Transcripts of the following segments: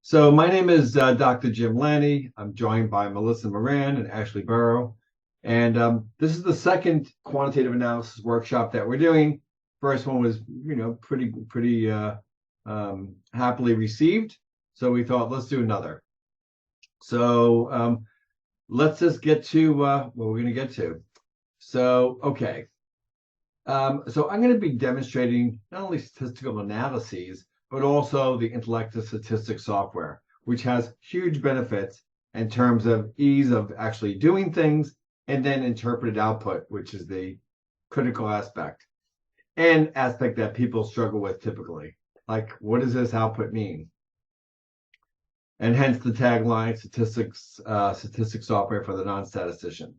So my name is Dr. Jim Lanny. I'm joined by Melissa Moran and Ashley Burrow. And this is the second quantitative analysis workshop that we're doing. First one was, pretty happily received. So we thought, let's do another. So let's just get to what we're going to get to. So, okay. So I'm going to be demonstrating not only statistical analyses, but also the Intellectus Statistics software, which has huge benefits in terms of ease of actually doing things and then interpreted output, which is the critical aspect and aspect that people struggle with typically. Like, what does this output mean? And hence the tagline, statistics software for the non-statistician.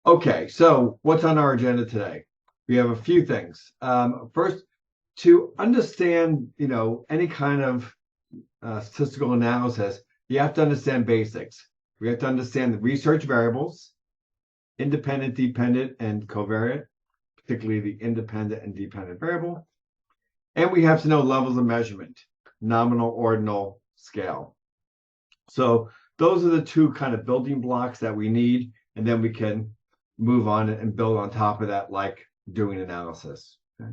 Okay, so what's on our agenda today? We have a few things. First, to understand, any kind of statistical analysis, you have to understand basics. We have to understand the research variables, independent, dependent, and covariate, particularly the independent and dependent variable. And we have to know levels of measurement, nominal, ordinal, scale. So those are the two kind of building blocks that we need, and then we can move on and build on top of that, like doing analysis. Okay.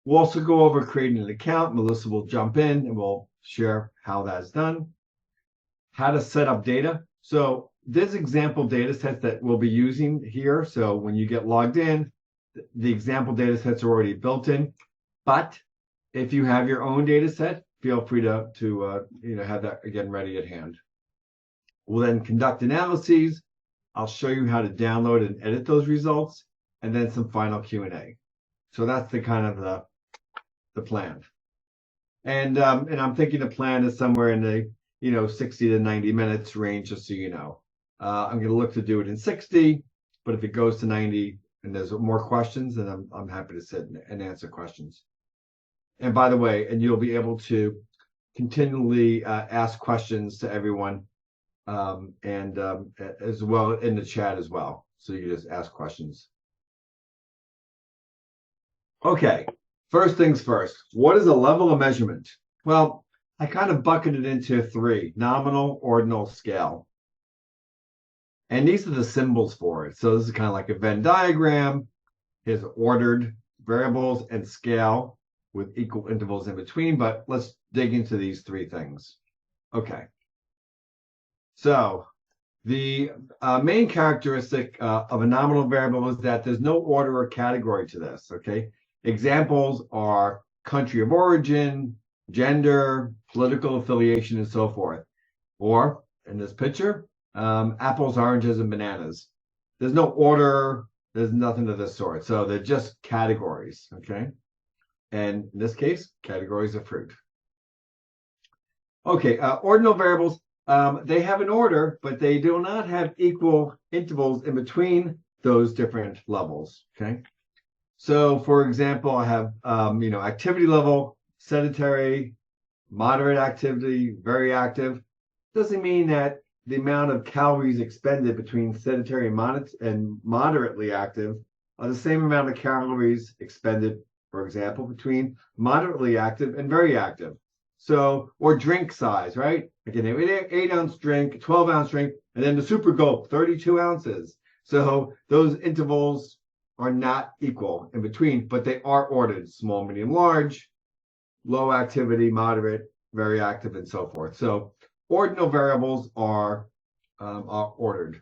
We'll also go over creating an account. Melissa will jump in and we'll share how that's done. How to set up data. So there's example data sets that we'll be using here. So when you get logged in, the example data sets are already built in. But if you have your own data set, feel free to have that again ready at hand. We'll then conduct analyses. I'll show you how to download and edit those results, and then some final Q&A. So that's the kind of the plan. And I'm thinking the plan is somewhere in the 60 to 90 minutes range, just so you know. I'm going to look to do it in 60, but if it goes to 90 and there's more questions, then I'm happy to sit and answer questions. And by the way, and you'll be able to continually ask questions to everyone, and as well in the chat as well. So you can just ask questions. Okay, first things first. What is a level of measurement? Well, I kind of bucketed it into three: nominal, ordinal, scale. And these are the symbols for it. So this is kind of like a Venn diagram. Here's ordered variables and scale with equal intervals in between. But let's dig into these three things. Okay. So the main characteristic of a nominal variable is that there's no order or category to this, okay? Examples are country of origin, gender, political affiliation, and so forth. Or, in this picture, apples, oranges, and bananas. There's no order, there's nothing of this sort. So they're just categories, okay? And in this case, categories of fruit. Okay, ordinal variables. They have an order, but they do not have equal intervals in between those different levels, okay? So, for example, I have, activity level, sedentary, moderate activity, very active. Doesn't mean that the amount of calories expended between sedentary and moderately active are the same amount of calories expended, for example, between moderately active and very active. So, or drink size, right? Again, an 8-ounce drink, 12-ounce drink, and then the super gulp, 32 ounces. So those intervals are not equal in between, but they are ordered: small, medium, large, low activity, moderate, very active, and so forth. So ordinal variables are ordered.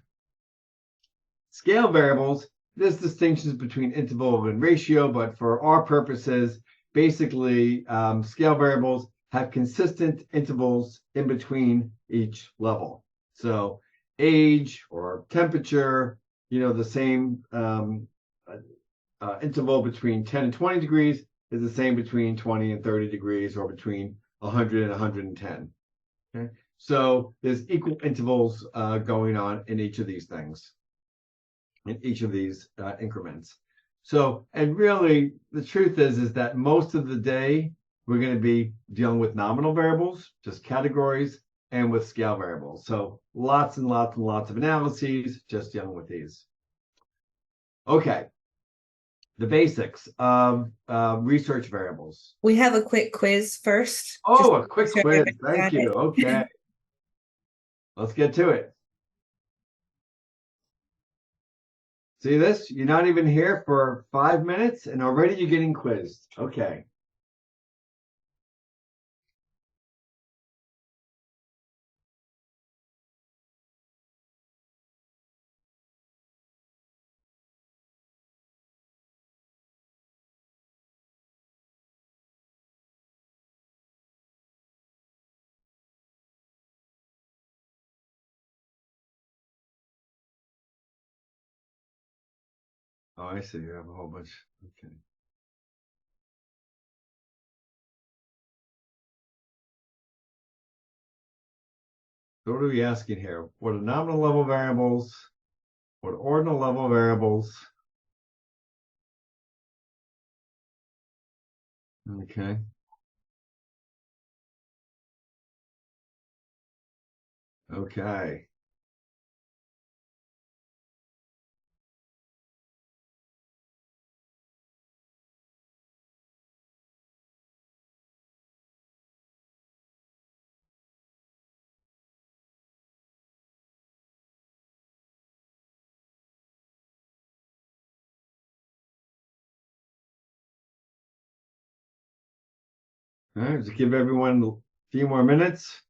Scale variables, there's distinctions between interval and ratio, but for our purposes, basically, scale variables have consistent intervals in between each level. So age or temperature, the same interval between 10 and 20 degrees is the same between 20 and 30 degrees, or between 100 and 110. Okay, so there's equal intervals going on in each of these things, in each of these increments. So, and really, the truth is that most of the day we're going to be dealing with nominal variables, just categories, and with scale variables. So lots and lots and lots of analyses, just dealing with these. Okay. the basics of research variables. We have a quick quiz first. Just Oh, a quick sure quiz. everybody Thank got you. Okay, it. let's get to it. See this? You're not even here for 5 minutes and already you're getting quizzed. Okay. Oh, I see. You have a whole bunch. Okay. So what are we asking here? What are nominal level variables? What are ordinal level variables? Okay. Okay. All right. Just give everyone a few more minutes.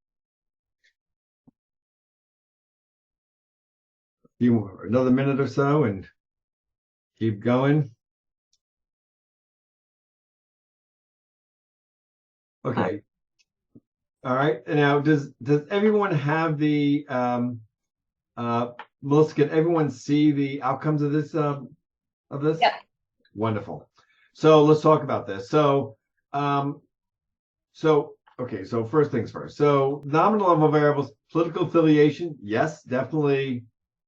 Few more, another minute or so, and keep going. Okay. All right. And now, does everyone have the Melissa? Can everyone see the outcomes of this of this? Yep. Wonderful. So let's talk about this. Um, okay. So first things first. So nominal level variables, political affiliation, yes, definitely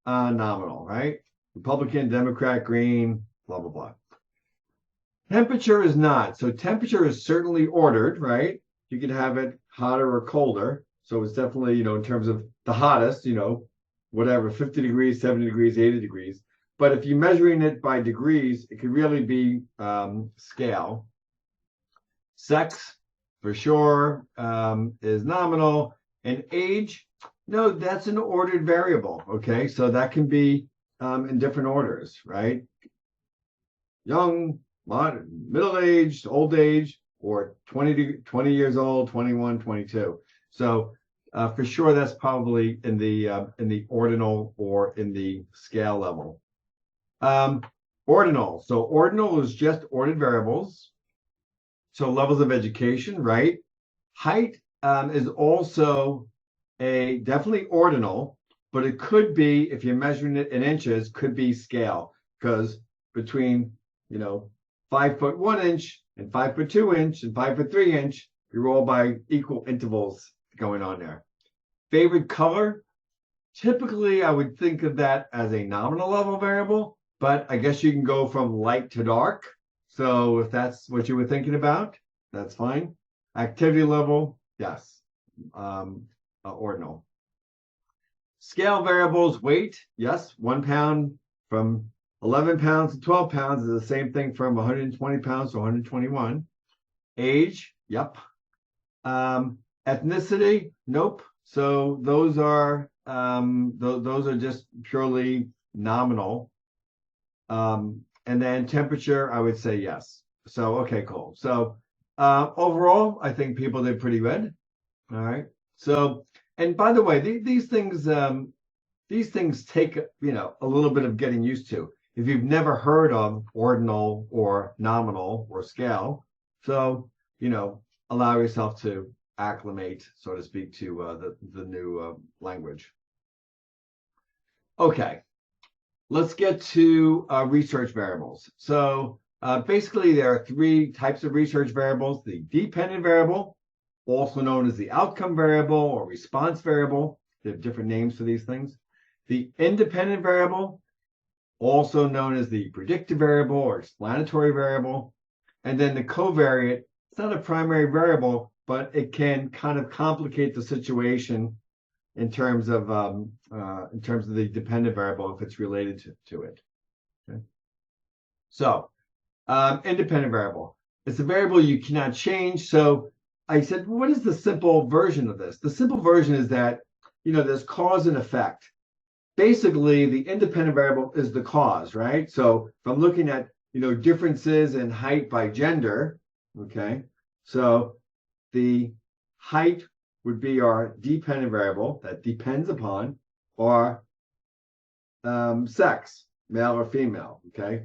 nominal, right? Republican, Democrat, Green, blah blah blah. Temperature is not. So temperature is certainly ordered, right? You can have it hotter or colder. So it's definitely, in terms of the hottest, whatever, 50 degrees, 70 degrees, 80 degrees. But if you're measuring it by degrees, it could really be scale. Sex, for sure, is nominal. And age, no, that's an ordered variable. Okay. So that can be in different orders, right? Young, modern, middle-aged, old age, or 20 years old, 21, 22. So for sure, that's probably in the ordinal or in the scale level. Ordinal. So ordinal is just ordered variables. So levels of education, right? Height is also a definitely ordinal, but it could be, if you're measuring it in inches, could be scale, because between 5'1" and 5'2" and 5'3" you're all by equal intervals going on there. Favorite color, typically I would think of that as a nominal level variable, but I guess you can go from light to dark. So if that's what you were thinking about, that's fine. Activity level, yes, ordinal. Scale variables, weight, yes, 1 pound from 11 pounds to 12 pounds is the same thing from 120 pounds to 121. Age, yep. Ethnicity, nope. So those are just purely nominal. And then temperature, I would say yes. So okay, cool. So overall, I think people did pretty good. All right. So, and by the way, these things take a little bit of getting used to. If you've never heard of ordinal or nominal or scale, so allow yourself to acclimate, so to speak, to the new language. Okay, let's get to research variables. So basically, there are three types of research variables: the dependent variable, also known as the outcome variable or response variable. They have different names for these things. The independent variable, also known as the predictive variable or explanatory variable. And then the covariate, it's not a primary variable, but it can kind of complicate the situation in terms of the dependent variable if it's related to it. Okay. So Independent variable. It's a variable you cannot change. So I said, what is the simple version of this? The simple version is that, there's cause and effect. Basically, the independent variable is the cause, right? So if I'm looking at, differences in height by gender, okay? So the height would be our dependent variable that depends upon our sex, male or female, okay?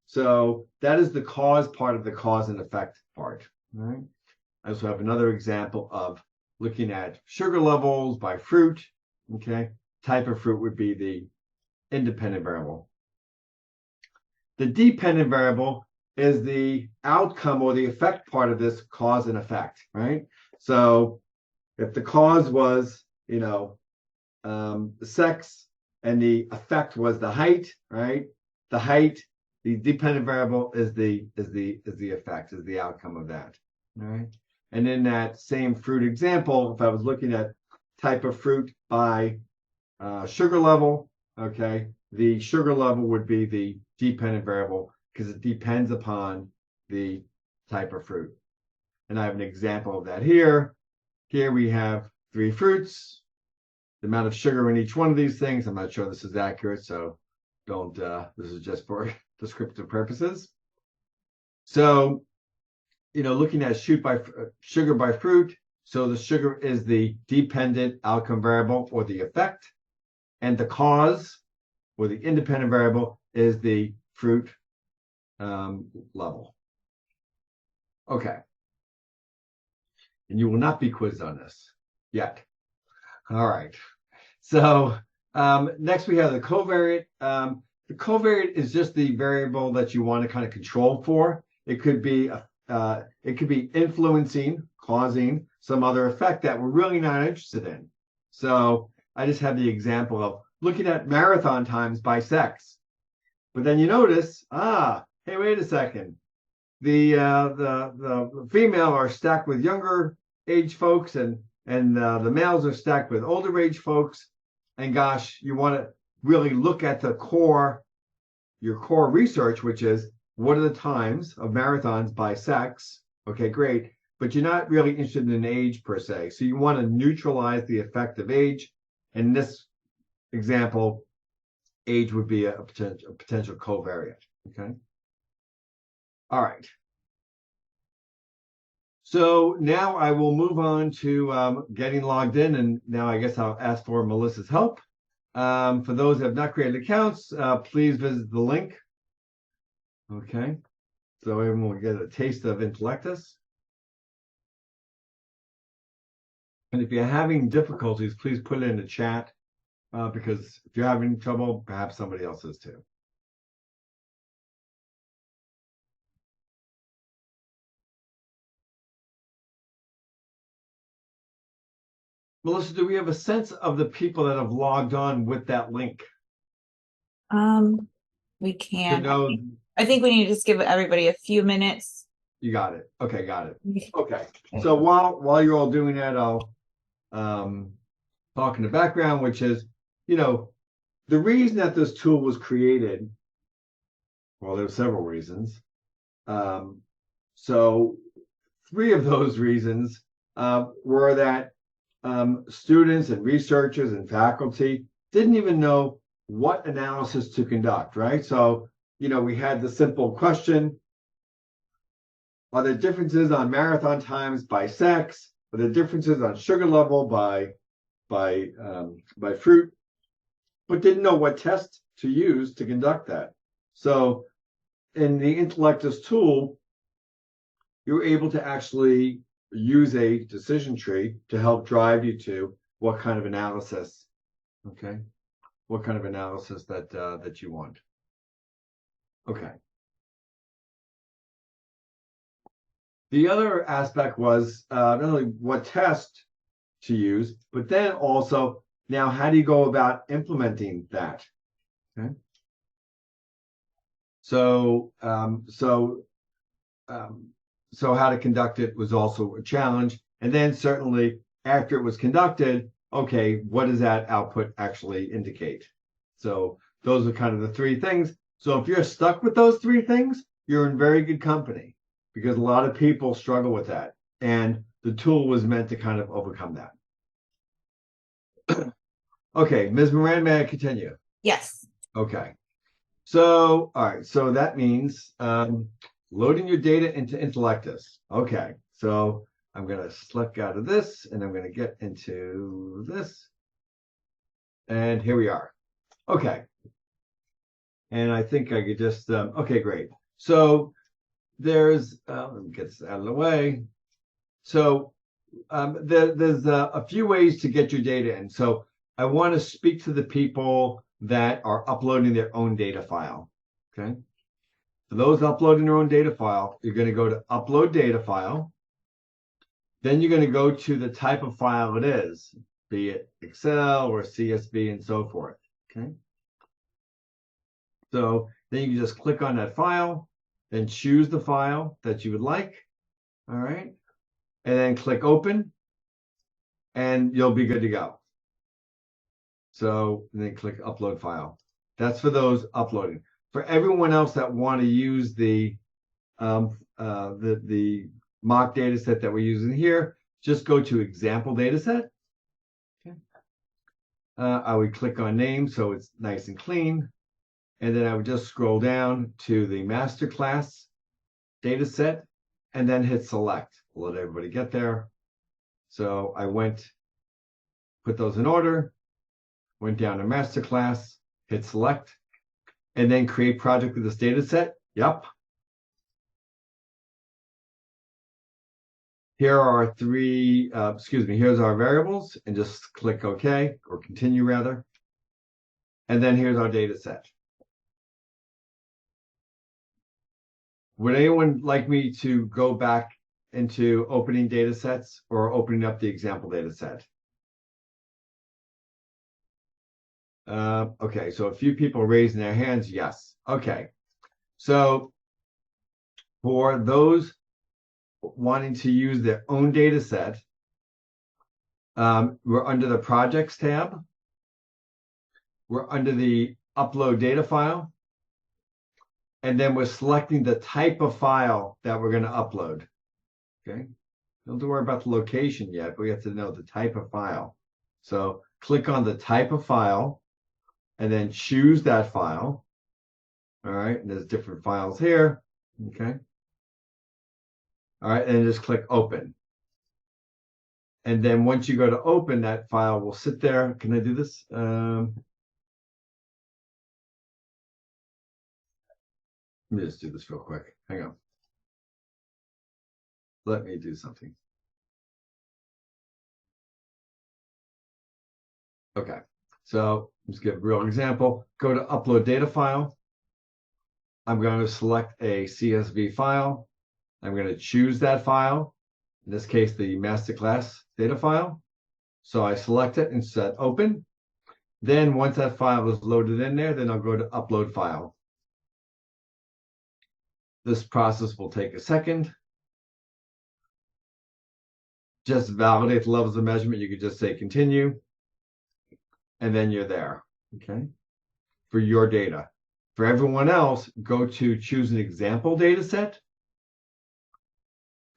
So that is the cause part of the cause and effect part, right? I also have another example of looking at sugar levels by fruit, okay? Type of fruit would be the independent variable. The dependent variable is the outcome or the effect part of this cause and effect, right? So if the cause was, the sex and the effect was the height, right? The height, the dependent variable is the effect, is the outcome of that, all right? And in that same fruit example, if I was looking at type of fruit by sugar level, okay, the sugar level would be the dependent variable because it depends upon the type of fruit. And I have an example of that here. Here we have 3 fruits, the amount of sugar in each one of these things. I'm not sure this is accurate, so don't, this is just for descriptive purposes. So, looking at sugar by fruit, so the sugar is the dependent outcome variable or the effect, and the cause or the independent variable is the fruit level. Okay. And you will not be quizzed on this yet. All right. So next we have the covariate. The covariate is just the variable that you want to kind of control for. It could be influencing, causing some other effect that we're really not interested in. So I just have the example of looking at marathon times by sex. But then you notice, hey, wait a second. The female are stacked with younger age folks, and the males are stacked with older age folks. And gosh, you want to really look at your core research, which is what are the times of marathons by sex? Okay, great. But you're not really interested in age per se. So you want to neutralize the effect of age. In this example, age would be a potential covariate. Okay. All right. So now I will move on to getting logged in, and now I guess I'll ask for Melissa's help. For those that have not created accounts, please visit the link. Okay, so everyone will get a taste of Intellectus. And if you're having difficulties, please put it in the chat, because if you're having trouble, perhaps somebody else is too. Melissa, do we have a sense of the people that have logged on with that link? We can. know, I think we need to just give everybody a few minutes. You got it. Okay, got it. Okay. So while you're all doing that, I'll talk in the background, which is, the reason that this tool was created, well, there were several reasons. So 3 of those reasons were that students and researchers and faculty didn't even know what analysis to conduct, right? So, we had the simple question, are there differences on marathon times by sex? Are there differences on sugar level by fruit? But didn't know what test to use to conduct that. So in the Intellectus tool, you're able to actually use a decision tree to help drive you to what kind of analysis, okay? What kind of analysis that you want. Okay. The other aspect was not only what test to use, but then also now how do you go about implementing that? Okay. So how to conduct it was also a challenge. And then certainly after it was conducted, okay, what does that output actually indicate? So those are kind of the 3 things. So if you're stuck with those 3 things, you're in very good company because a lot of people struggle with that. And the tool was meant to kind of overcome that. Okay, Ms. Moran, may I continue? Yes. Okay. So, all right. So that means loading your data into Intellectus. Okay. So I'm going to select out of this and I'm going to get into this. And here we are. Okay. And I think I could just, okay, great. So there's, let me get this out of the way. So there's a few ways to get your data in. So I want to speak to the people that are uploading their own data file. Okay. For those uploading their own data file, you're going to go to upload data file. Then you're going to go to the type of file it is, be it Excel or CSV and so forth. Okay. So then you can just click on that file, then choose the file that you would like. All right. And then click open and you'll be good to go. So then click upload file. That's for those uploading. For everyone else that want to use the mock data set that we're using here, just go to example data set. Okay. I would click on name so it's nice and clean. And then I would just scroll down to the master class data set and then hit select. We'll let everybody get there. So I put those in order, went down to master class, hit select, and then create project with this data set. Yep. Here are here's our variables, and just click OK, or continue rather. And then here's our data set. Would anyone like me to go back into opening data sets or opening up the example data set? Okay, so a few people raising their hands, yes. Okay, so for those wanting to use their own data set, we're under the projects tab. We're under the upload data file. And then we're selecting the type of file that we're going to upload. Okay. Don't have to worry about the location yet, but we have to know the type of file. So click on the type of file and then choose that file. All right. And there's different files here. Okay. All right. And just click open. And then once you go to open, that file will sit there. Can I do this? Let me just do this real quick. Hang on. Let me do something. Okay. So let's give a real example. Go to upload data file. I'm going to select a CSV file. I'm going to choose that file. In this case, the master class data file. So I select it and set open. Then once that file is loaded in there, then I'll go to upload file. This process will take a second. Just validate the levels of measurement. You could just say continue. And then you're there, okay, for your data. For everyone else, go to choose an example data set.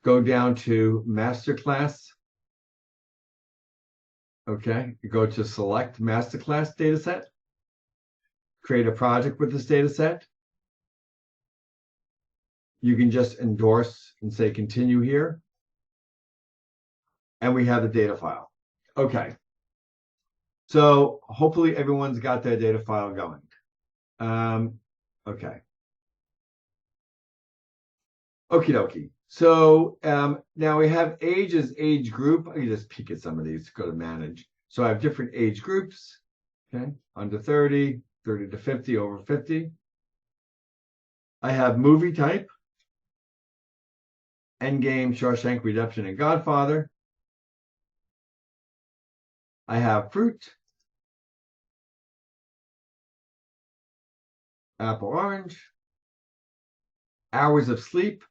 Go down to masterclass. Okay, you go to select masterclass data set. Create a project with this data set. You can just endorse and say continue here. And we have the data file. Okay. So hopefully everyone's got their data file going. Okay. Okie dokie. So now we have age as age group. I can just peek at some of these, go to manage. So I have different age groups. Okay. Under 30, 30 to 50, over 50. I have movie type. Endgame, Shawshank Redemption, and Godfather. I have fruit. Apple, orange. Hours of sleep,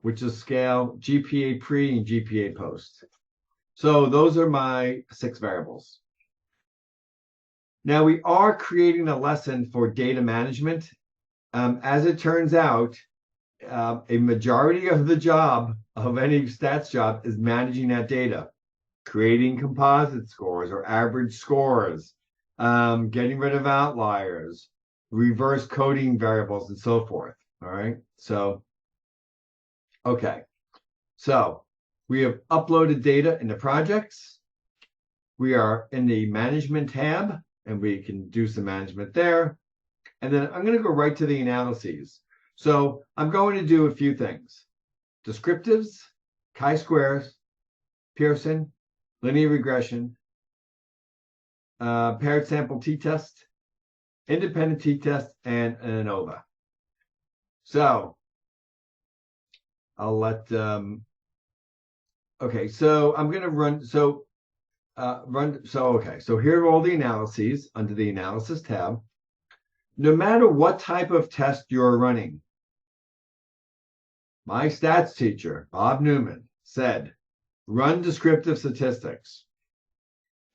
which is scale, GPA pre and GPA post. So those are my 6 variables. Now we are creating a lesson for data management. As it turns out, a majority of the job of any stats job is managing that data, creating composite scores or average scores, getting rid of outliers, reverse coding variables, and so forth. All right. So, okay. So we have uploaded data into projects. We are in the management tab, and we can do some management there. And then I'm going to go right to the analyses. So I'm going to do a few things: descriptives, chi-squares, Pearson, linear regression, paired sample t-test, independent t-test, and an ANOVA. So I'll let, okay, so I'm going to run, so here are all the analyses under the analysis tab. No matter what type of test you're running, my stats teacher, Bob Newman, said, run descriptive statistics.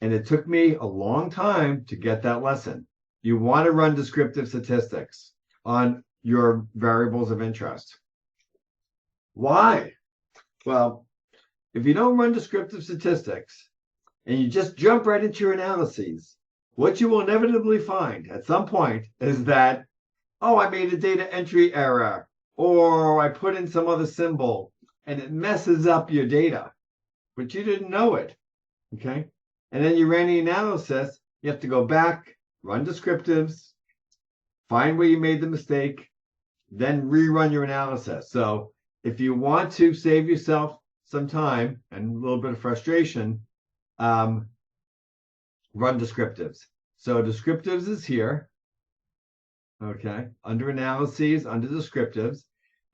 And it took me a long time to get that lesson. You want to run descriptive statistics on your variables of interest. Why? Well, if you don't run descriptive statistics and you just jump right into your analyses, what you will inevitably find at some point is that, oh, I made a data entry error, or I put in some other symbol, and it messes up your data, but you didn't know it, okay? And then you ran the analysis, you have to go back, run descriptives, find where you made the mistake, then rerun your analysis. So if you want to save yourself some time and a little bit of frustration, run descriptives. So descriptives is here. Okay, under analyses, under descriptives.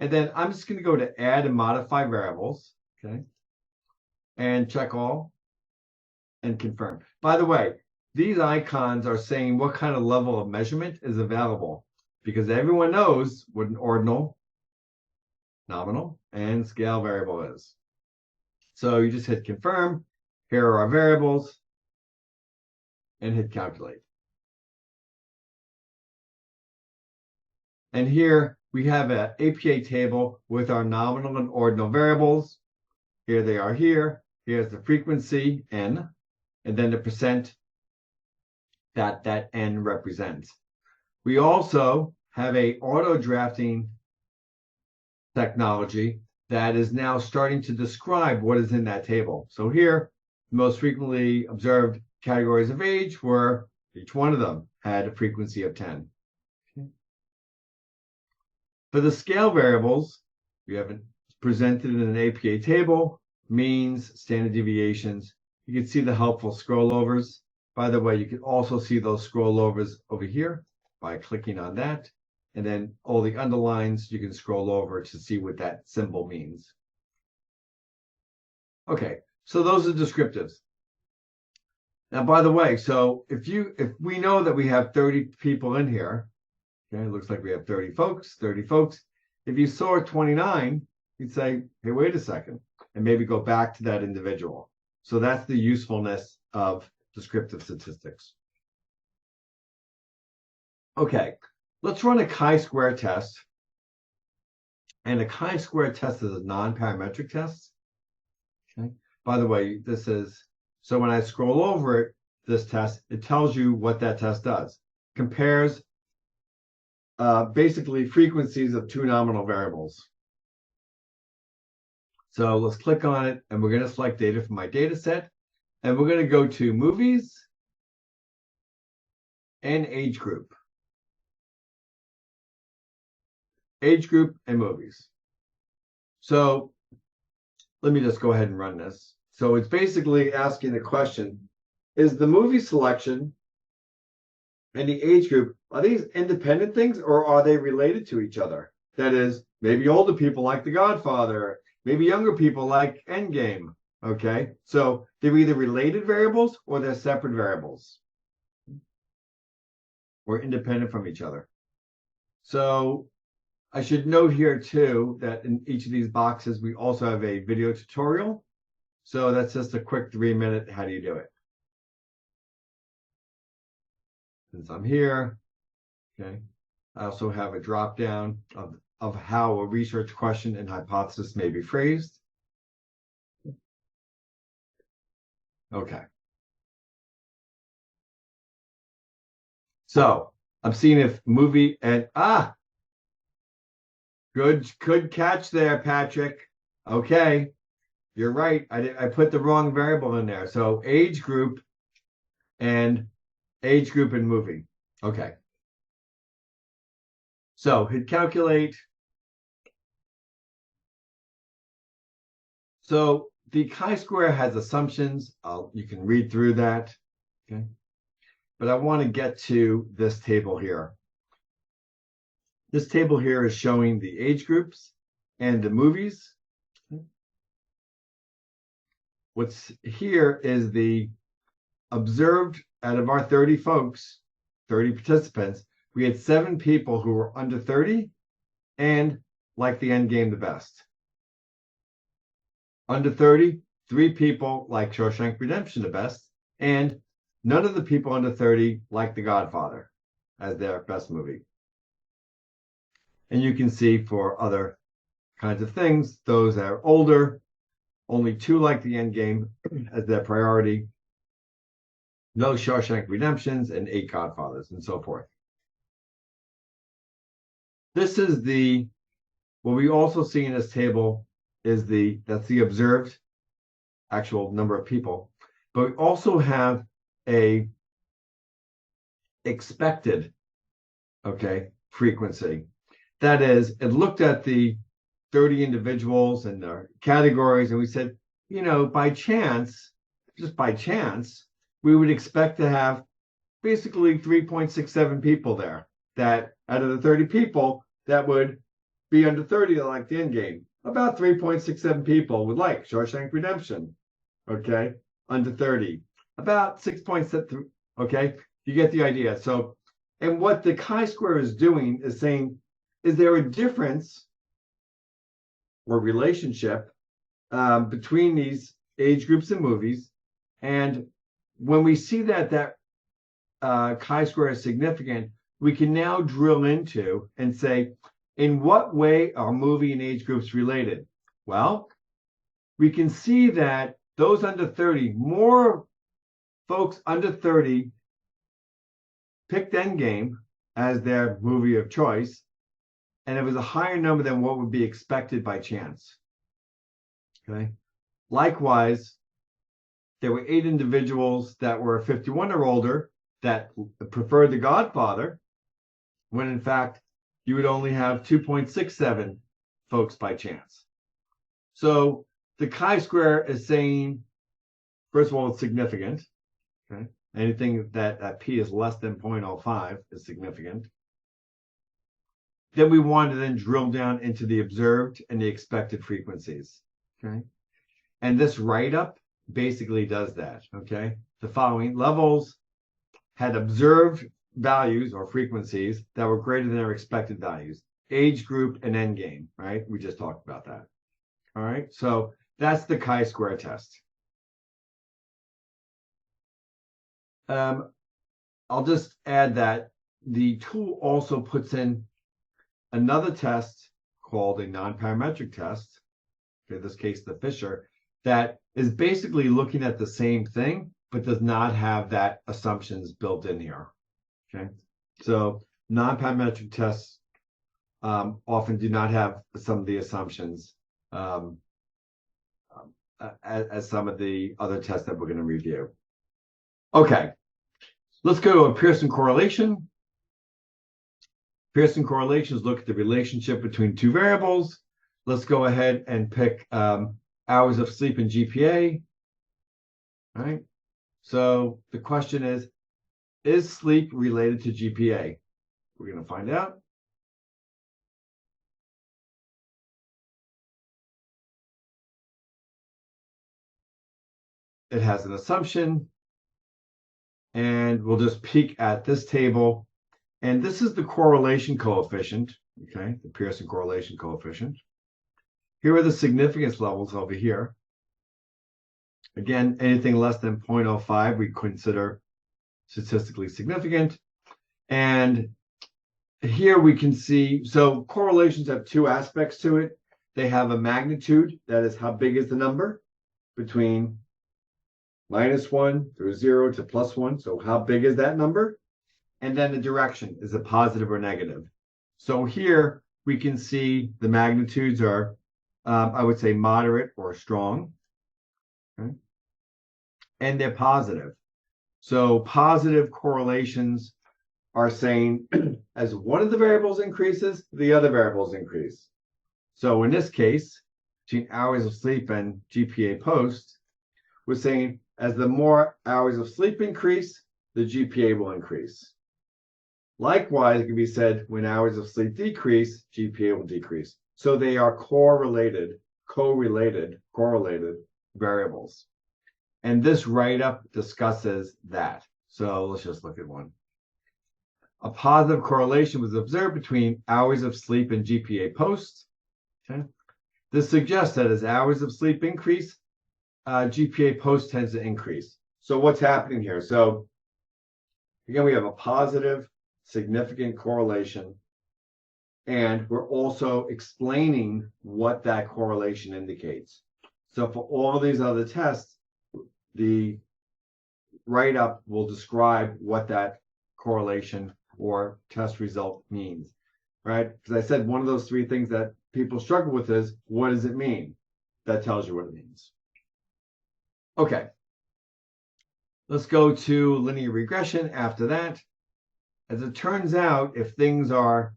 And then I'm just going to go to add and modify variables. Okay, and check all and confirm. By the way, these icons are saying what kind of level of measurement is available, because everyone knows what an ordinal, nominal, and scale variable is. So you just hit confirm. Here are our variables, and hit calculate. And here we have an APA table with our nominal and ordinal variables. Here they are here. Here's the frequency, n, and then the percent that n represents. We also have a auto drafting technology that is now starting to describe what is in that table. So here, the most frequently observed categories of age were, each one of them had a frequency of 10. For the scale variables, we have it presented in an APA table, means, standard deviations. You can see the helpful scrollovers. By the way, you can also see those scrollovers over here by clicking on that. And then all the underlines, you can scroll over to see what that symbol means. Okay, so those are descriptives. Now, by the way, so if we know that we have 30 people in here, okay, it looks like we have 30 folks. If you saw 29, you'd say, hey, wait a second, and maybe go back to that individual. So that's the usefulness of descriptive statistics. Okay, let's run a chi-square test. And a chi-square test is a non-parametric test. Okay. By the way, this is, so when I scroll over it, this test, it tells you what that test does. Compares basically frequencies of two nominal variables. So let's click on it, and we're going to select data from my data set, and we're going to go to movies and age group. Age group and movies. So let me just go ahead and run this. So it's basically asking the question, is the movie selection and the age group, are these independent things or are they related to each other? That is, maybe older people like The Godfather, maybe younger people like Endgame. Okay, so they're either related variables or they're separate variables or independent from each other. So I should note here too that in each of these boxes, we also have a video tutorial. So that's just a quick 3-minute, how do you do it? Since I'm here, okay, I also have a drop down of how a research question and hypothesis may be phrased. Okay. So I'm seeing if movie and good catch there, Patrick. Okay, you're right. I put the wrong variable in there. So age group and movie. Okay. So hit calculate. So the chi-square has assumptions. You can read through that. Okay. But I want to get to this table here. This table here is showing the age groups and the movies. What's here is the observed out of our 30 folks, 30 participants, we had 7 people who were under 30 and liked the end game the best. Under 30, 3 people like Shawshank Redemption the best, and none of the people under 30 like The Godfather as their best movie. And you can see for other kinds of things, those that are older, only 2 like the end game as their priority, no Shawshank Redemptions, and 8 Godfathers, and so forth. This is what we also see in this table is that's the observed actual number of people, but we also have a expected, frequency. That is, it looked at the 30 individuals and their categories, and we said, by chance, just by chance, we would expect to have basically 3.67 people there that out of the 30 people that would be under 30 that like the end game. About 3.67 people would like Shawshank Redemption, under 30. About 6.7, you get the idea. So, and what the chi-square is doing is saying, is there a difference or relationship between these age groups and movies? And when we see that chi-square is significant, we can now drill into and say, in what way are movie and age groups related? Well, we can see that those under 30, more folks under 30 picked Endgame as their movie of choice, and it was a higher number than what would be expected by chance. Likewise, there were 8 individuals that were 51 or older that preferred The Godfather, when in fact, you would only have 2.67 folks by chance. So the chi-square is saying, first of all, it's significant. Anything that P is less than 0.05 is significant. Then we want to then drill down into the observed and the expected frequencies. And this write-up basically does that. The following levels had observed values or frequencies that were greater than their expected values, age group and end game, right? We just talked about that. All right, so that's the chi-square test. I'll just add that the tool also puts in another test called a non-parametric test, in this case, the Fisher, that is basically looking at the same thing, but does not have that assumptions built in here. So non-parametric tests often do not have some of the assumptions as some of the other tests that we're going to review. Let's go to a Pearson correlation. Pearson correlations look at the relationship between 2 variables. Let's go ahead and pick hours of sleep and GPA. All right. So the question is sleep related to GPA? We're going to find out. It has an assumption, and we'll just peek at this table. And this is the correlation coefficient, the Pearson correlation coefficient. Here are the significance levels over here. Again, anything less than 0.05 we consider statistically significant. And here we can see, so correlations have two aspects to it. They have a magnitude, that is how big is the number between -1 through 0 to +1. So how big is that number? And then the direction, is it positive or negative? So here we can see the magnitudes are, I would say, moderate or strong. Okay? And they're positive. So positive correlations are saying as one of the variables increases, the other variables increase. So in this case, between hours of sleep and GPA post, we're saying as the more hours of sleep increase, the GPA will increase. Likewise, it can be said when hours of sleep decrease, GPA will decrease. So they are correlated variables. And this write-up discusses that. So let's just look at one. A positive correlation was observed between hours of sleep and GPA post. Okay. This suggests that as hours of sleep increase, GPA post tends to increase. So what's happening here? So again, we have a positive, significant correlation, and we're also explaining what that correlation indicates. So for all of these other tests, the write-up will describe what that correlation or test result means, right? Because I said one of those three things that people struggle with is, what does it mean? That tells you what it means. Okay. Let's go to linear regression after that. As it turns out, if things are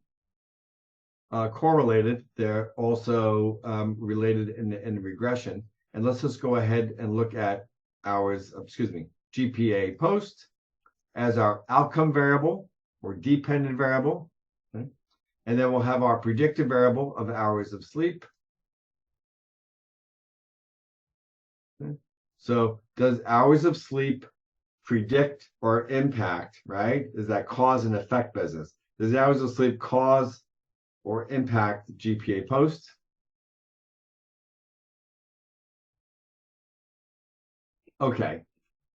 correlated, they're also related in the regression. And let's just go ahead and look at GPA post as our outcome variable or dependent variable. Okay? And then we'll have our predictive variable of hours of sleep. Okay? So does hours of sleep predict or impact, right? Is that cause and effect business? Does hours of sleep cause or impact GPA post? Okay.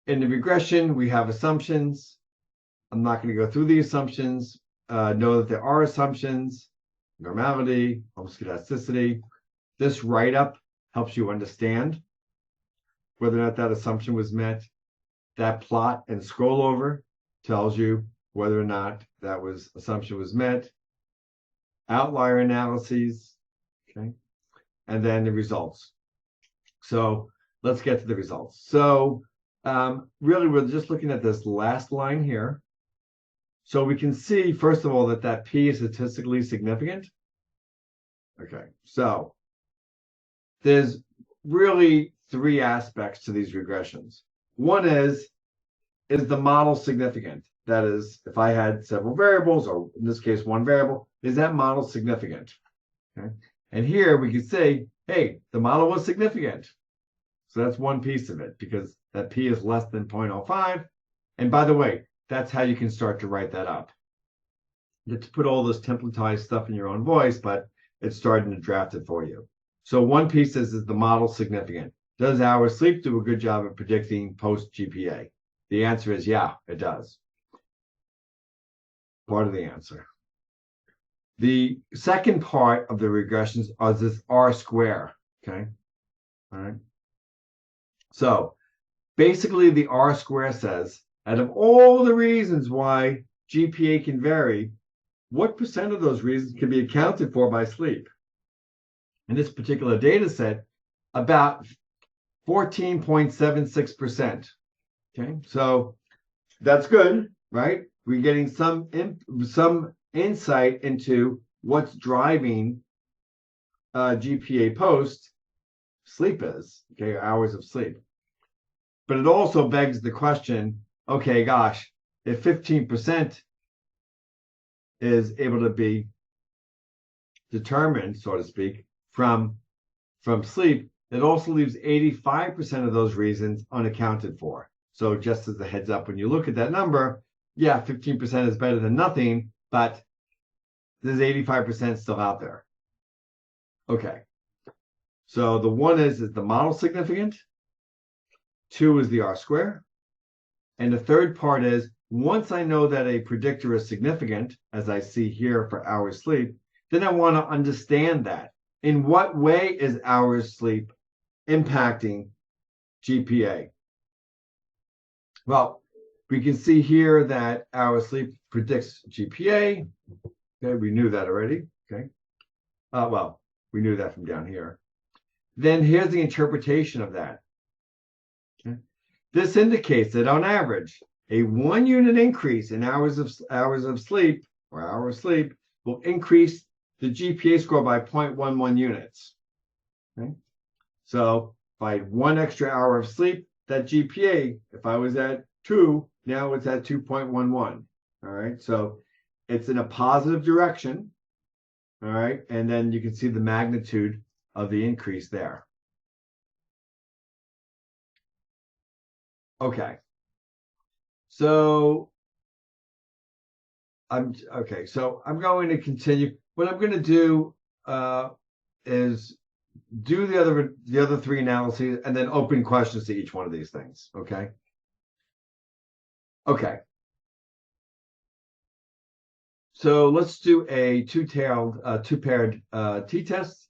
In the regression, we have assumptions. I'm not going to go through the assumptions. Know that there are assumptions, normality, homoscedasticity. This write-up helps you understand whether or not that assumption was met. That plot and scroll over tells you whether or not that assumption was met. Outlier analyses, okay, and then the results. So let's get to the results. So really, we're just looking at this last line here. So we can see, first of all, that P is statistically significant. Okay, so there's really three aspects to these regressions. One is the model significant? That is, if I had several variables, or in this case, one variable, is that model significant? Okay. And here we could say, hey, the model was significant. So that's one piece of it, because that P is less than 0.05. And by the way, that's how you can start to write that up. You have to put all this templatized stuff in your own voice, but it's starting to draft it for you. So one piece is the model significant? Does our sleep do a good job of predicting post GPA? The answer is yeah, it does. Part of the answer. The second part of the regressions is this R square, okay? All right. So basically the R square says, out of all the reasons why GPA can vary, what percent of those reasons can be accounted for by sleep? In this particular data set, about 14.76%. Okay, so that's good, right? We're getting some insight into what's driving GPA post sleep is, okay, hours of sleep. But it also begs the question, okay, gosh, if 15% is able to be determined, so to speak, from sleep, it also leaves 85% of those reasons unaccounted for. So just as a heads up, when you look at that number, yeah, 15% is better than nothing, but there's 85% still out there. Okay. So the one is the model significant? Two is the R square. And the third part is, once I know that a predictor is significant, as I see here for hours sleep, then I want to understand that. In what way is hours sleep impacting GPA? Well, we can see here that hours sleep predicts GPA. Okay, we knew that already. Okay. Well, we knew that from down here. Then here's the interpretation of that. Okay. This indicates that on average, a 1 unit increase in hours of sleep or hours sleep will increase the GPA score by 0.11 units. Okay. So by 1 extra hour of sleep, that GPA, if I was at 2, now it's at 2.11. All right. So it's in a positive direction. All right. And then you can see the magnitude of the increase there. Okay. So I'm going to continue. What I'm going to do is do the other 3 analyses and then open questions to each one of these things. Okay. Okay. So let's do a two-paired t-test.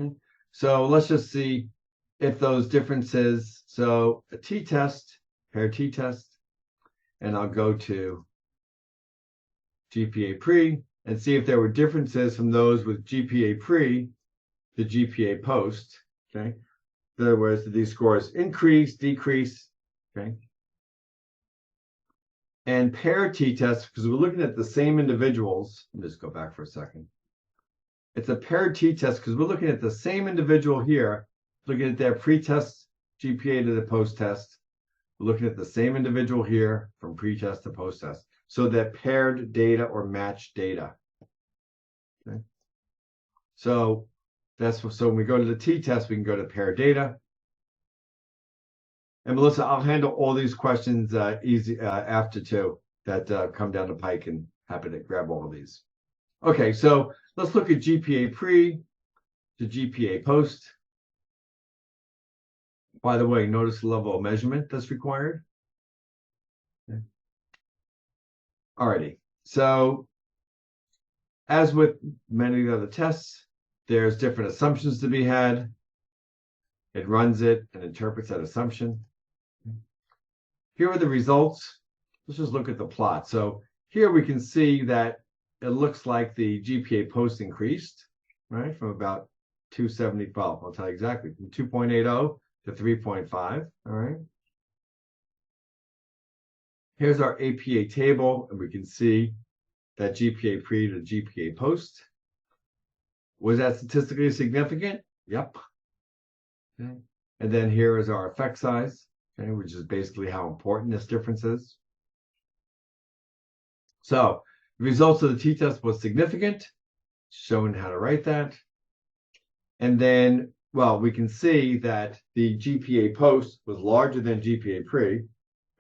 Okay. So let's just see if those differences. So a t-test, paired t-test, and I'll go to GPA pre and see if there were differences from those with GPA pre to GPA post. Okay. In other words, did these scores increase, decrease? Okay. And pair t-test, because we're looking at the same individuals. Let me just go back for a second. It's a paired t-test because we're looking at the same individual here, looking at their pre-test GPA to the post-test. We're looking at the same individual here from pre-test to post-test. So that paired data or matched data. Okay. So when we go to the t-test, we can go to paired data. And Melissa, I'll handle all these questions easy after too that come down the pike, and happy to grab all of these. Okay, so let's look at GPA pre to GPA post. By the way, notice the level of measurement that's required. Okay. Alrighty, so as with many of the other tests, there's different assumptions to be had. It runs it and interprets that assumption. Here are the results. Let's just look at the plot. So here we can see that it looks like the GPA post increased, right, from about 275. I'll tell you exactly, from 2.80 to 3.5. All right. Here's our APA table, and we can see that GPA pre to GPA post. Was that statistically significant? Yep. Okay. And then here is our effect size. Okay, which is basically how important this difference is. So the results of the t-test was significant, showing how to write that. And then, well, we can see that the GPA post was larger than GPA pre,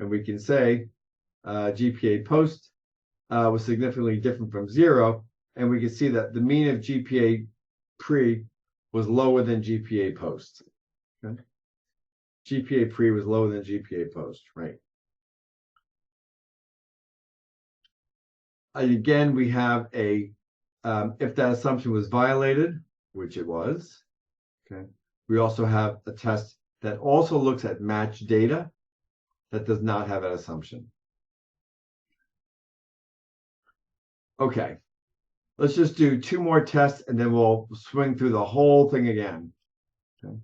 and we can say GPA post was significantly different from 0, and we can see that the mean of GPA pre was lower than GPA post. Okay. GPA pre was lower than GPA post, right? Again, we have a, if that assumption was violated, which it was, okay, we also have a test that also looks at matched data that does not have that assumption. Okay, let's just do 2 more tests and then we'll swing through the whole thing again. Okay.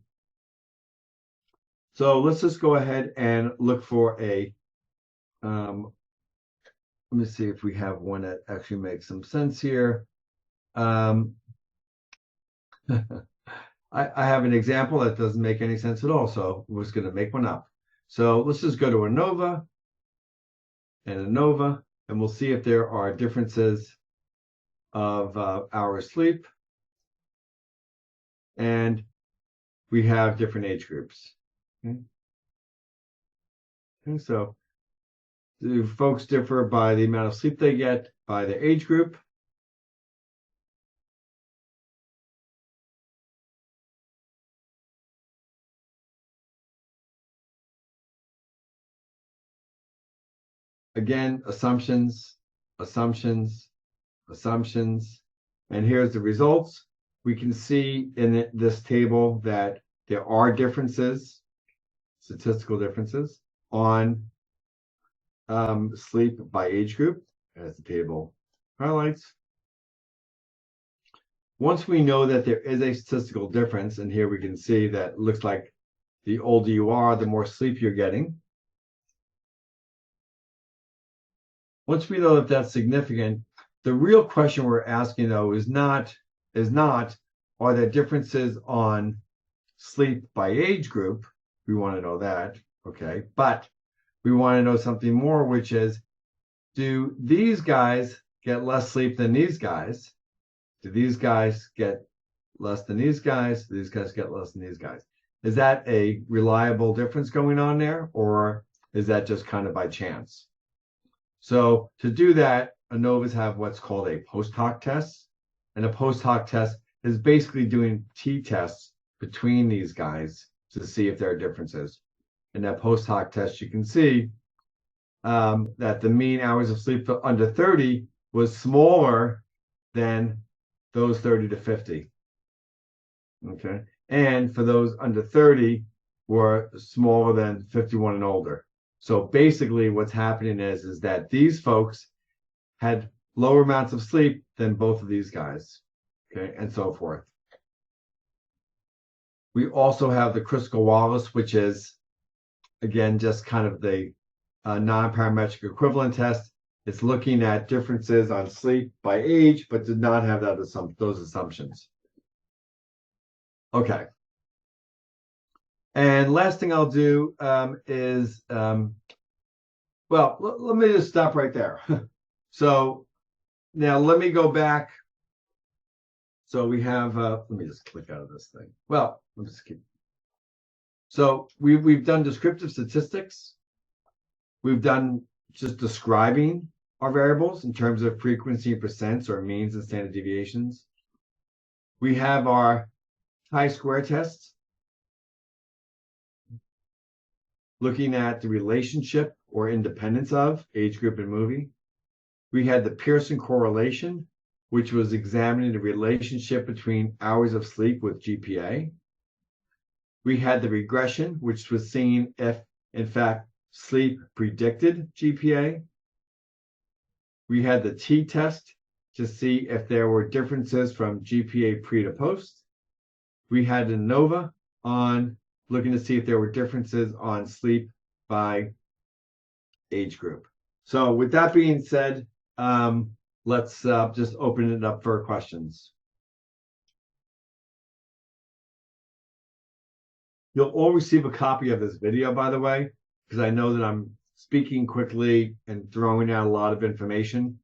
So let's just go ahead and look for a, let me see if we have one that actually makes some sense here. I have an example that doesn't make any sense at all, so we're just going to make one up. So let's just go to ANOVA and ANOVA, and we'll see if there are differences of hours sleep. And we have different age groups. Okay. Okay, so the folks differ by the amount of sleep they get, by their age group. again, assumptions, assumptions, assumptions, and here's the results. We can see in this table that there are differences, statistical differences on sleep by age group, as the table highlights. Once we know that there is a statistical difference, and here we can see that it looks like the older you are, the more sleep you're getting. Once we know that that's significant, the real question we're asking, though, is not are there differences on sleep by age group? We want to know that, okay? But we want to know something more, which is, do these guys get less sleep than these guys? Do these guys get less than these guys? Do these guys get less than these guys? Is that a reliable difference going on there, or is that just kind of by chance? So to do that, ANOVAs have what's called a post hoc test. And a post hoc test is basically doing t-tests between these guys to see if there are differences. In that post hoc test, you can see that the mean hours of sleep for under 30 was smaller than those 30 to 50. Okay. And for those under 30 were smaller than 51 and older. So basically what's happening is that these folks had lower amounts of sleep than both of these guys. Okay, and so forth. We also have the Kruskal-Wallis, which is, again, just kind of the non-parametric equivalent test. It's looking at differences on sleep by age, but did not have those assumptions. Okay. And last thing I'll do is, well, let me just stop right there. So now let me go back. So we have, let me just click out of this thing. Well, let's just keep. So we've done descriptive statistics. We've done just describing our variables in terms of frequency and percents or means and standard deviations. We have our chi-square test, looking at the relationship or independence of age group and movie. We had the Pearson correlation, which was examining the relationship between hours of sleep with GPA. We had the regression, which was seeing if, in fact, sleep predicted GPA. We had the t-test to see if there were differences from GPA pre to post. We had ANOVA on looking to see if there were differences on sleep by age group. So with that being said, let's just open it up for questions. You'll all receive a copy of this video, by the way, because I know that I'm speaking quickly and throwing out a lot of information.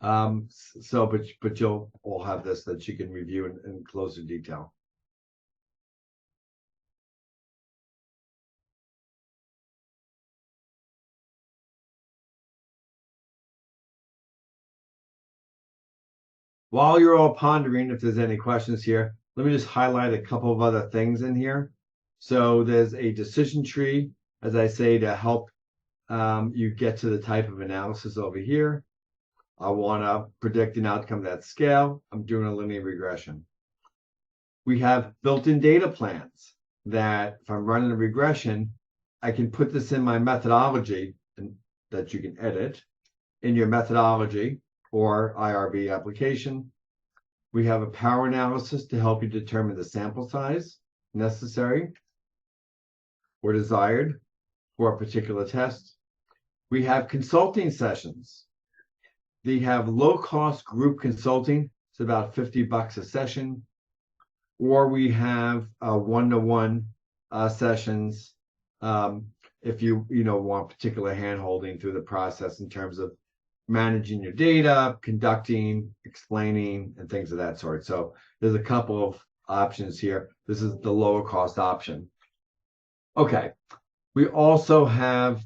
But you'll all have this that you can review in closer detail. While you're all pondering, if there's any questions here, let me just highlight a couple of other things in here. So there's a decision tree, as I say, to help you get to the type of analysis over here. I want to predict an outcome at scale. I'm doing a linear regression. We have built-in data plans that if I'm running a regression, I can put this in my methodology and that you can edit in your methodology or IRB application. We have a power analysis to help you determine the sample size necessary or desired for a particular test. We have consulting sessions. They have low-cost group consulting. It's about $50 a session. Or we have one-to-one sessions if you want particular hand-holding through the process in terms of managing your data, conducting, explaining, and things of that sort. So there's a couple of options here. This is the lower cost option. Okay. We also have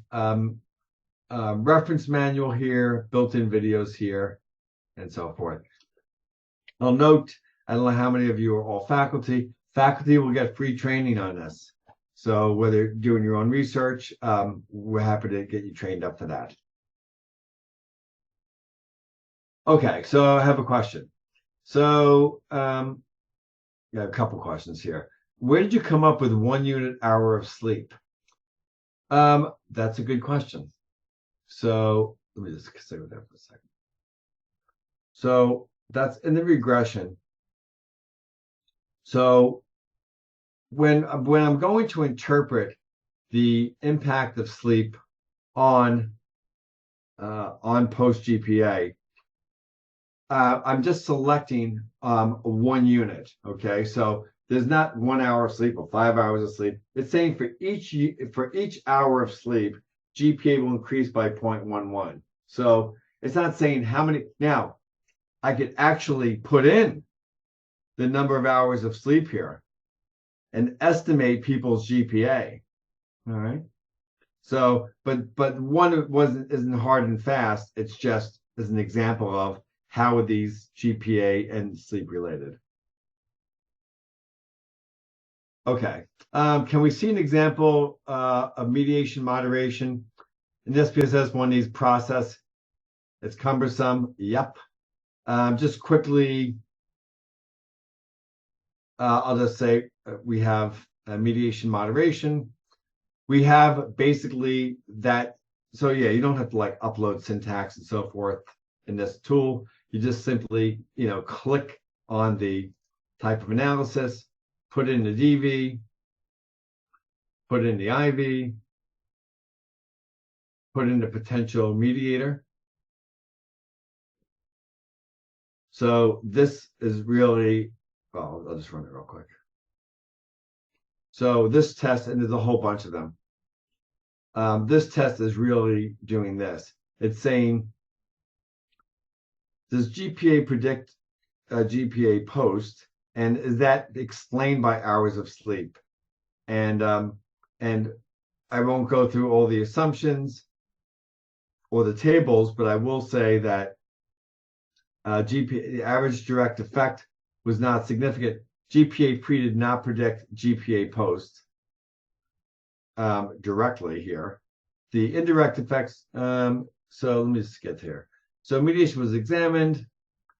reference manual here, built-in videos here, and so forth. I'll note, I don't know how many of you are all faculty. Faculty will get free training on this. So whether you're doing your own research, we're happy to get you trained up for that. Okay, so I have a question. So yeah, a couple questions here. Where did you come up with 1 unit hour of sleep? That's a good question. So let me just stay with that for a second. So that's in the regression. So when I'm going to interpret the impact of sleep on post GPA, I'm just selecting 1 unit. Okay, so there's not 1 hour of sleep or 5 hours of sleep. It's saying for each hour of sleep, GPA will increase by 0.11. So it's not saying how many. Now, I could actually put in the number of hours of sleep here and estimate people's GPA. All right. So, but one isn't hard and fast. It's just as an example of how are these GPA and sleep related. Okay. Can we see an example of mediation moderation? In SPSS, one needs process. It's cumbersome. Yep. Just quickly, I'll just say we have mediation moderation. We have basically that. So yeah, you don't have to like upload syntax and so forth in this tool. You just simply, click on the type of analysis, put in the DV, put in the IV, put in the potential mediator. So this is really, well, I'll just run it real quick. So this test, and there's a whole bunch of them. This test is really doing this. It's saying, does GPA predict GPA post, and is that explained by hours of sleep? And I won't go through all the assumptions or the tables, but I will say that GPA, the average direct effect was not significant. GPA pre did not predict GPA post directly here. The indirect effects, so let me just get here. So mediation was examined,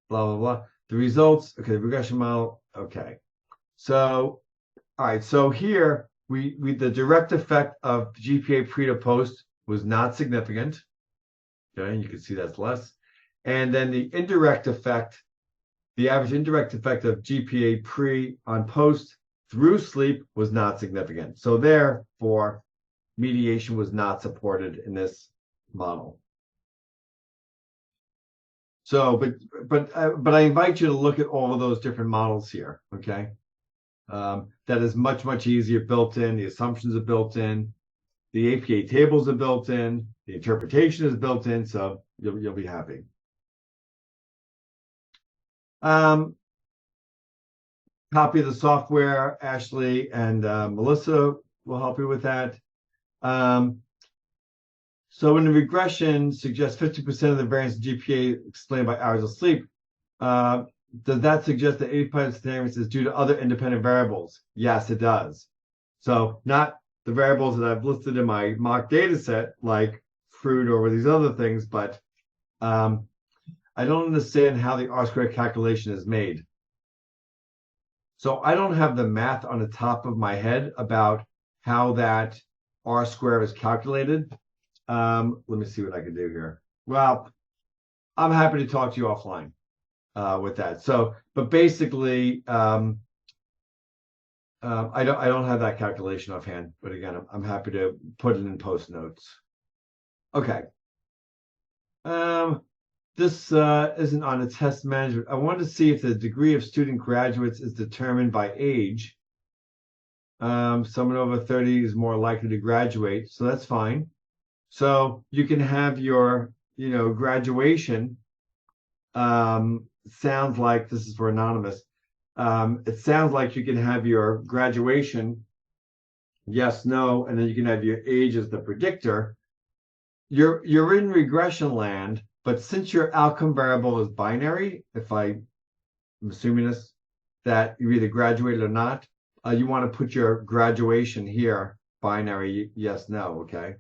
blah, blah, blah. The results, okay, regression model, okay. So, all right, so here, the direct effect of GPA pre to post was not significant. Okay, you can see that's less. And then the indirect effect, the average indirect effect of GPA pre on post through sleep was not significant. So therefore, mediation was not supported in this model. So, but I invite you to look at all of those different models here. Okay, that is much easier built in. The assumptions are built in. The APA tables are built in. The interpretation is built in. So you'll be happy. Copy of the software, Ashley and Melissa will help you with that. So when the regression suggests 50% of the variance in GPA explained by hours of sleep, does that suggest that 85% of the variance is due to other independent variables? Yes, it does. So not the variables that I've listed in my mock data set, like fruit or these other things, but I don't understand how the R-squared calculation is made. So I don't have the math on the top of my head about how that R-square is calculated. Let me see what I can do here. Well, I'm happy to talk to you offline with that. So, but basically, I don't have that calculation offhand. But again, I'm happy to put it in post notes. Okay. This isn't on a test management. I wanted to see if the degree of student graduates is determined by age. Someone over 30 is more likely to graduate, so that's fine. So you can have your, graduation. Sounds like this is for anonymous. It sounds like you can have your graduation, yes, no, and then you can have your age as the predictor. You're in regression land, but since your outcome variable is binary, I'm assuming this, that you either graduated or not, you want to put your graduation here, binary, yes, no, okay?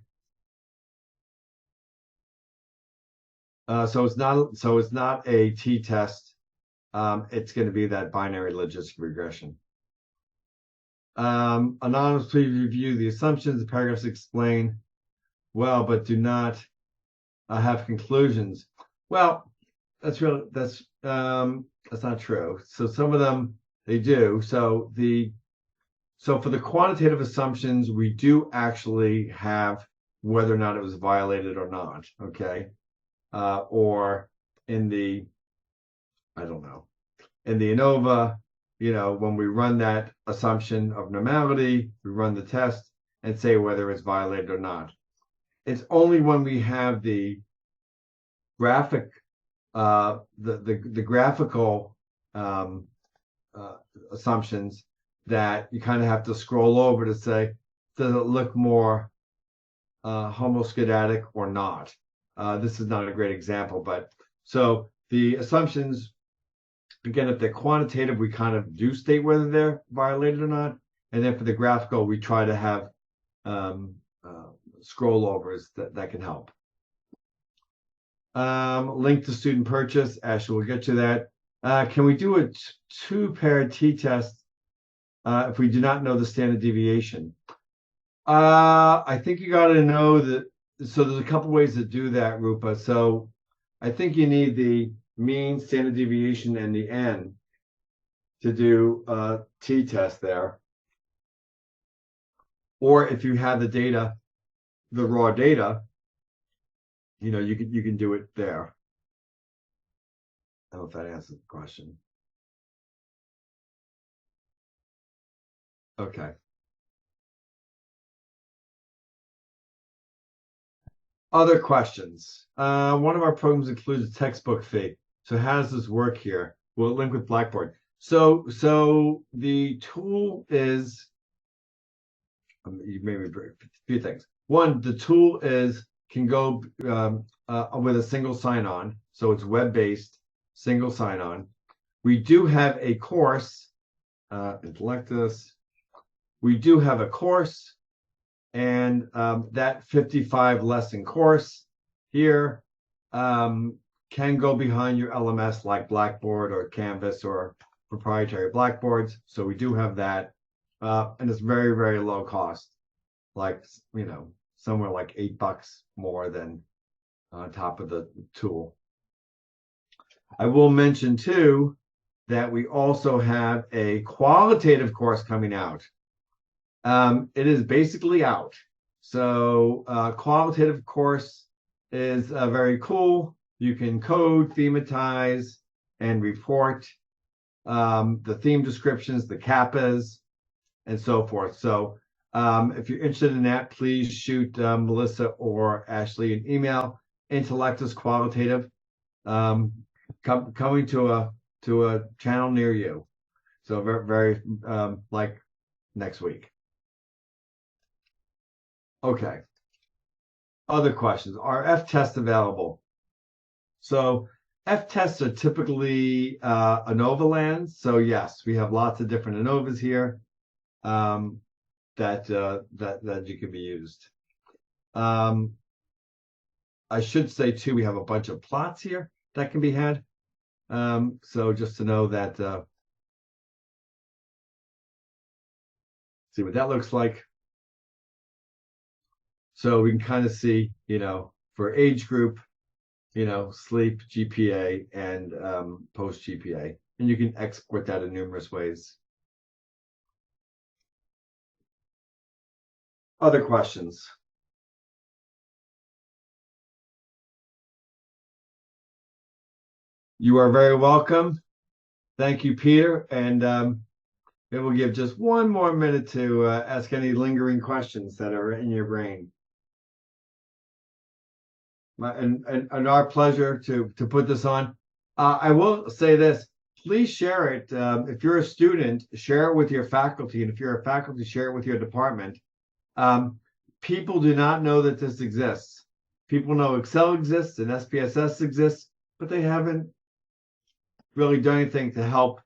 So it's not a t-test. It's going to be that binary logistic regression. Anonymous, please review the assumptions. The paragraphs explain well, but do not have conclusions. Well, that's not true. So some of them they do. So for the quantitative assumptions, we do actually have whether or not it was violated or not. Okay, or in the I don't know in the ANOVA, when we run that assumption of normality, we run the test and say whether it's violated or not. It's only when we have the graphic, the graphical assumptions that you kind of have to scroll over to say, does it look more homoscedastic or not? This is not a great example, but so the assumptions, again, if they're quantitative, we kind of do state whether they're violated or not. And then for the graphical, we try to have scroll overs that can help. Link to student purchase. Ashley, we'll get to that. Can we do a two-pair t-test if we do not know the standard deviation? I think you got to know that. So there's a couple ways to do that, Rupa. So I think you need the mean, standard deviation, and the n to do a t-test there. Or if you have the data, the raw data, you can do it there. I don't know if that answers the question. Okay. Other questions. One of our programs includes a textbook fee. So how does this work here? Will it link with Blackboard? So the tool is, you made me a few things. One, the tool can go with a single sign-on. So it's web-based, single sign-on. We do have a course, Intellectus. We do have a course, and that 55 lesson course here can go behind your LMS like Blackboard or Canvas or proprietary Blackboards. So we do have that, and it's very, very low cost, like somewhere like $8 more than on top of the tool. I will mention too that we also have a qualitative course coming out. It is basically out. So qualitative course is very cool. You can code, thematize, and report the theme descriptions, the kappas, and so forth. So if you're interested in that, please shoot Melissa or Ashley an email. Intellectus Qualitative, coming to a channel near you. So very like next week. Okay. Other questions. Are F-tests available? So F-tests are typically ANOVA lands. So yes, we have lots of different ANOVAs here that you can be used. I should say too, we have a bunch of plots here that can be had. So just to know that, see what that looks like. So we can kind of see, for age group, sleep, GPA, and post GPA. And you can export that in numerous ways. Other questions? You are very welcome. Thank you, Peter. And it will give just one more minute to ask any lingering questions that are in your brain. And our pleasure to put this on. I will say this, please share it. If you're a student, share it with your faculty. And if you're a faculty, share it with your department. People do not know that this exists. People know Excel exists and SPSS exists, but they haven't really done anything to help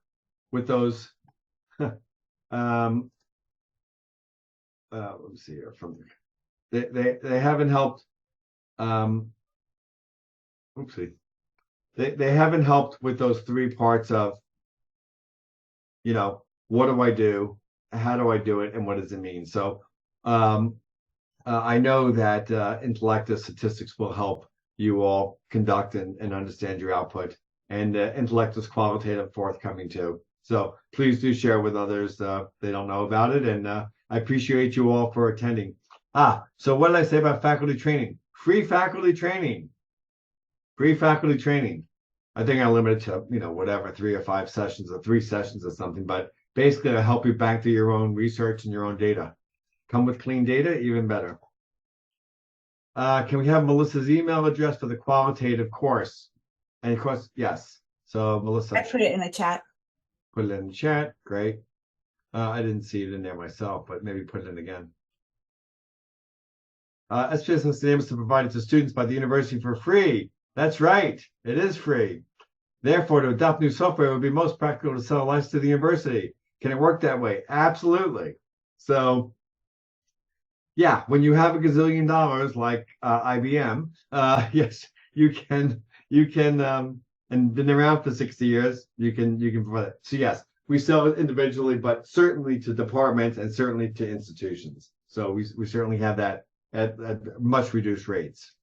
with those let me see here. They haven't helped. Oopsie. They haven't helped with those three parts of, what do I do? How do I do it? And what does it mean? So I know that Intellectus Statistics will help you all conduct and understand your output, and Intellectus Qualitative forthcoming too. So please do share with others. They don't know about it, and I appreciate you all for attending. So what did I say about faculty training? Free faculty training. Free faculty training. I think I limited to, whatever, 3 or 5 sessions or 3 sessions or something, but basically to help you bank through your own research and your own data. Come with clean data, even better. Can we have Melissa's email address for the qualitative course? And of course, yes. So Melissa. I put it in the chat. Put it in the chat. Great. I didn't see it in there myself, but maybe put it in again. SPS has been able to provide it to students by the university for free. That's right. It is free. Therefore, to adopt new software, it would be most practical to sell a license to the university. Can it work that way? Absolutely. So, yeah, when you have $1 gazillion like IBM, yes, you can, and been around for 60 years, you can provide it. So yes, we sell it individually, but certainly to departments and certainly to institutions. So we certainly have that at much reduced rates.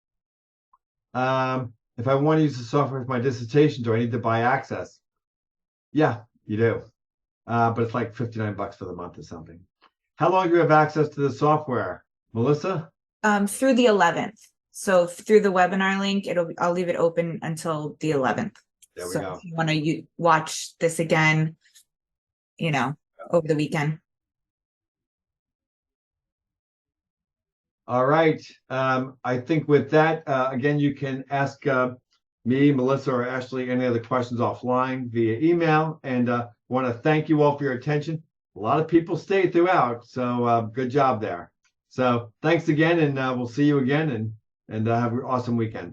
If I want to use the software for my dissertation, do I need to buy access? Yeah, you do. But it's like $59 for the month or something. How long do you have access to the software, Melissa? Through the 11th. So through the webinar link, I'll leave it open until the 11th. There we so go. If you want to watch this again, over the weekend. All right. I think with that, again, you can ask me, Melissa, or Ashley any other questions offline via email. And want to thank you all for your attention. A lot of people stayed throughout, so good job there. So thanks again, and we'll see you again, and have an awesome weekend.